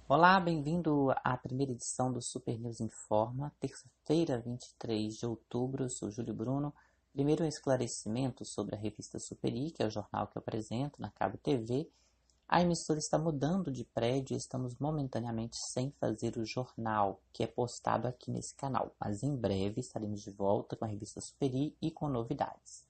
Olá, bem-vindo à primeira edição do Super News Informa, terça-feira, 23 de outubro. Eu sou Júlio Bruno. Primeiro, um esclarecimento sobre a revista Superi, que é o jornal que eu apresento na Cabo TV. A emissora está mudando de prédio e estamos momentaneamente sem fazer o jornal, que é postado aqui nesse canal. Mas em breve estaremos de volta com a revista Superi e com novidades.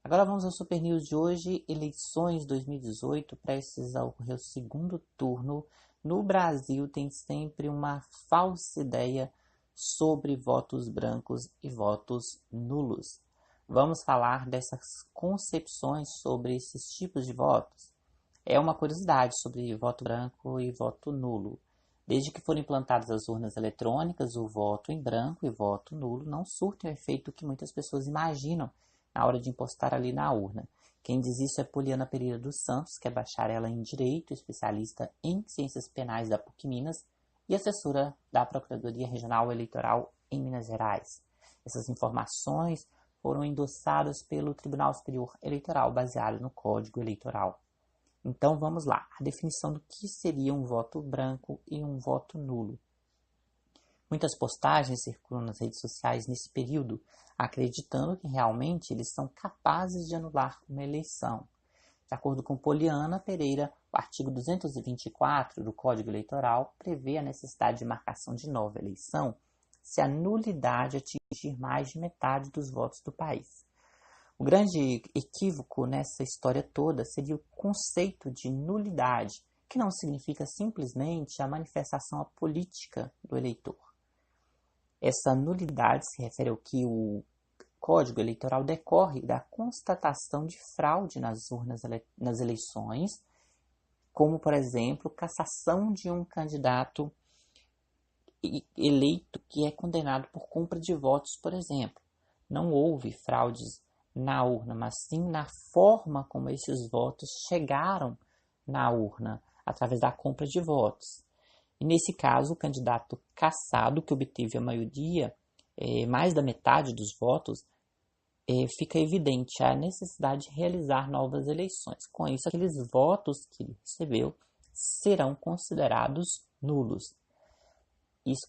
Agora vamos ao Super News de hoje. Eleições 2018, prestes a ocorrer o segundo turno. No Brasil tem sempre uma falsa ideia sobre votos brancos e votos nulos. Vamos falar dessas concepções sobre esses tipos de votos. É uma curiosidade sobre voto branco e voto nulo. Desde que foram implantadas as urnas eletrônicas, o voto em branco e voto nulo não surtem o efeito que muitas pessoas imaginam na hora de impostar ali na urna. Quem diz isso é Poliana Pereira dos Santos, que é bacharela em Direito, especialista em Ciências Penais da PUC Minas e assessora da Procuradoria Regional Eleitoral em Minas Gerais. Essas informações foram endossadas pelo Tribunal Superior Eleitoral, baseado no Código Eleitoral. Então vamos lá, a definição do que seria um voto branco e um voto nulo. Muitas postagens circulam nas redes sociais nesse período, acreditando que realmente eles são capazes de anular uma eleição. De acordo com Poliana Pereira, o artigo 224 do Código Eleitoral prevê a necessidade de marcação de nova eleição se a nulidade atingir mais de metade dos votos do país. O grande equívoco nessa história toda seria o conceito de nulidade, que não significa simplesmente a manifestação apolítica do eleitor. Essa nulidade se refere ao que o Código Eleitoral decorre da constatação de fraude nas eleições, como, por exemplo, cassação de um candidato eleito que é condenado por compra de votos, por exemplo. Não houve fraudes na urna, mas sim na forma como esses votos chegaram na urna, através da compra de votos. E nesse caso, o candidato cassado, que obteve a maioria, mais da metade dos votos, fica evidente a necessidade de realizar novas eleições. Com isso, aqueles votos que ele recebeu serão considerados nulos.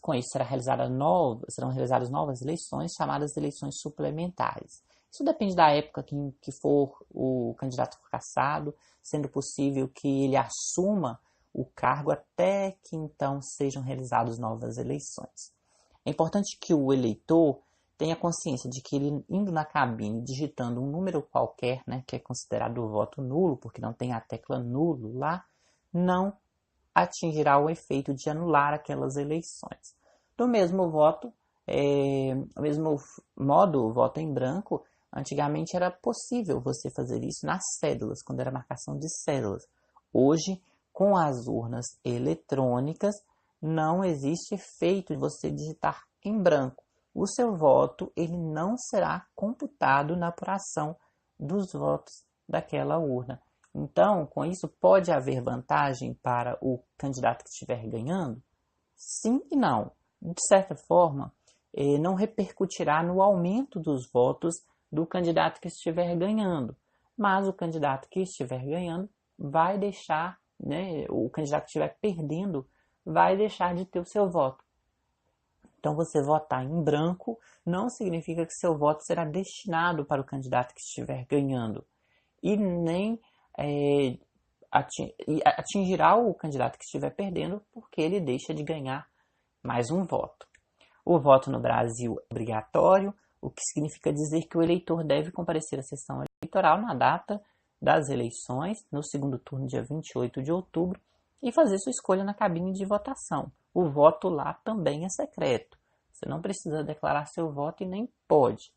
Com isso serão realizadas novas eleições, chamadas eleições suplementares. Isso depende da época que for o candidato cassado, sendo possível que ele assuma o cargo até que então sejam realizadas novas eleições. É importante que o eleitor tenha consciência de que ele indo na cabine, digitando um número qualquer, né, que é considerado o voto nulo, porque não tem a tecla nulo lá, não atingirá o efeito de anular aquelas eleições. Do mesmo modo, o voto em branco, antigamente era possível você fazer isso nas cédulas, quando era marcação de cédulas. Hoje, com as urnas eletrônicas, não existe efeito de você digitar em branco. O seu voto ele não será computado na apuração dos votos daquela urna. Então, com isso, pode haver vantagem para o candidato que estiver ganhando? Sim e não. De certa forma, não repercutirá no aumento dos votos do candidato que estiver ganhando. Mas o candidato que estiver ganhando vai deixar, o candidato que estiver perdendo vai deixar de ter o seu voto. Então, você votar em branco não significa que seu voto será destinado para o candidato que estiver ganhando. E nem atingirá o candidato que estiver perdendo, porque ele deixa de ganhar mais um voto. O voto no Brasil é obrigatório, o que significa dizer que o eleitor deve comparecer à sessão eleitoral na data das eleições, no segundo turno, dia 28 de outubro, e fazer sua escolha na cabine de votação. O voto lá também é secreto. Você não precisa declarar seu voto e nem pode.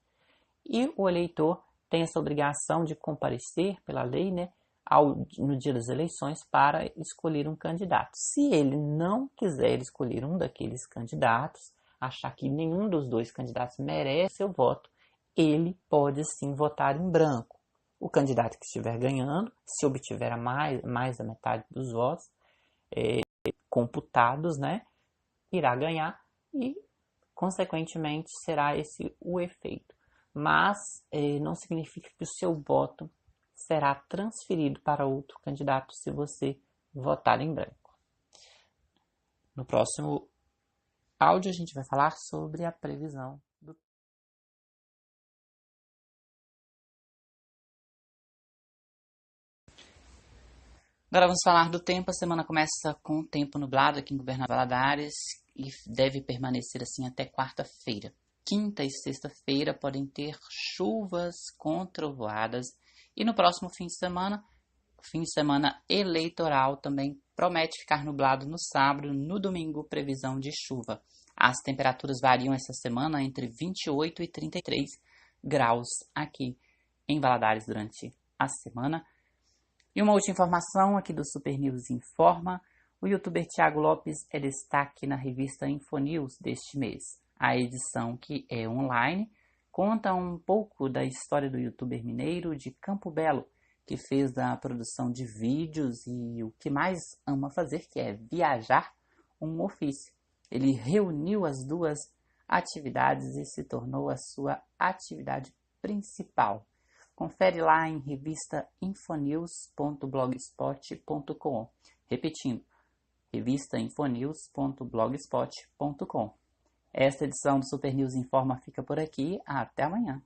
E o eleitor tem essa obrigação de comparecer, pela lei, no dia das eleições para escolher um candidato. Se ele não quiser escolher um daqueles candidatos, achar que nenhum dos dois candidatos merece seu voto, ele pode sim votar em branco. O candidato que estiver ganhando, se obtiver mais da metade dos votos computados, irá ganhar e, consequentemente, será esse o efeito. Mas não significa que o seu voto será transferido para outro candidato se você votar em branco. No próximo áudio a gente vai falar sobre a previsão do Agora vamos falar do tempo. A semana começa com o tempo nublado aqui em Governador Valadares e deve permanecer assim até quarta-feira. Quinta e sexta-feira podem ter chuvas com trovoadas e no próximo fim de semana eleitoral, também promete ficar nublado no sábado, no domingo previsão de chuva. As temperaturas variam essa semana entre 28 e 33 graus aqui em Valadares durante a semana. E uma última informação aqui do Super News Informa: o youtuber Thiago Lopes é destaque na revista Infonews deste mês. A edição, que é online, conta um pouco da história do youtuber mineiro de Campo Belo, que fez da produção de vídeos e o que mais ama fazer, que é viajar, um ofício. Ele reuniu as duas atividades e se tornou a sua atividade principal. Confere lá em revistainfonews.blogspot.com. Repetindo, revistainfonews.blogspot.com. Esta edição do Super News Informa fica por aqui. Até amanhã.